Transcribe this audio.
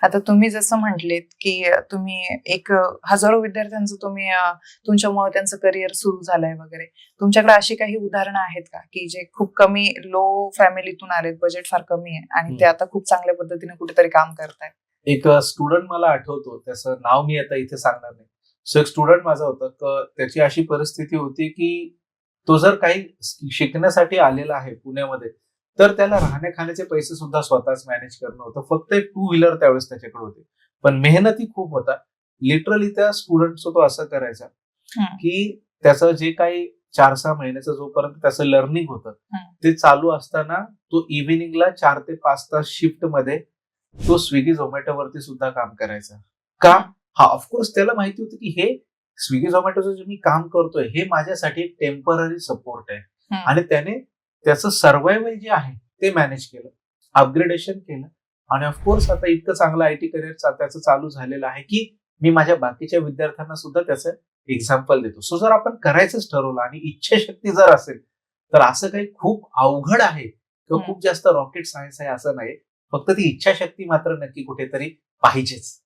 आता तुम्ही जसं म्हटलेत, की तुम्ही एक हजारो विद्यार्थ्यांचं तुम्ही तुमच्यामुळे त्यांचं करिअर सुरू झालंय वगैरे. तुमच्याकडे अशी काही उदाहरणं आहेत का, की जे खूप कमी लो फॅमिलीतून आलेत, बजेट फार कमी आहे आणि ते आता खूप चांगल्या पद्धतीने कुठेतरी काम करतायत? एक स्टुडंट मला आठवतो, त्याचं नाव मी आता इथे सांगणार नाही. सो एक स्टुडंट माझा होता, त्याची अशी परिस्थिती होती, की तो जर काही शिकण्यासाठी आलेला आहे पुण्यामध्ये, तर त्याला राहण्या-खाण्याचे पैसे सुद्धा स्वतःच मॅनेज करणं होतं. फक्त एक टू व्हीलर त्यावेळेस त्याच्याकडे होती. पण मेहनती खूप होता. लिटरली त्या स्टुडंटचं तो असं करायचा, हं, की त्याचं जे काही 4-6 महिन्याचं जोपर्यंत त्याचं लर्निंग होतं, हं, ते चालू असताना तो इव्हिनिंगला 4 ते 5 तास शिफ्टमध्ये तो स्विगी झोमॅटोवरती सुद्धा काम करायचा. का? हं, हा ऑफकोर्स त्याला माहिती होतं, की हे स्विगी झोमॅटोचं जे मी काम करतोय, हे माझ्यासाठी एक टेम्पररी सपोर्ट आहे. हं, आणि त्याने त्याचं सर्व्हायव्हल जे आहे ते मॅनेज केलं. अपग्रेडेशन केलं आणि ऑफकोर्स आता इतकं चांगलं आयटी करिअर त्याचं चालू झालेलं आहे, की मी माझ्या बाकीच्या विद्यार्थ्यांना सुद्धा त्याचं एक्झाम्पल देतो. सो जर आपण करायचंच ठरवलं आणि इच्छाशक्ती जर असेल, तर असं काही खूप अवघड आहे किंवा हं. खूप जास्त रॉकेट सायन्स आहे असं नाही. फक्त ती इच्छाशक्ती मात्र नक्की कुठेतरी पाहिजेच.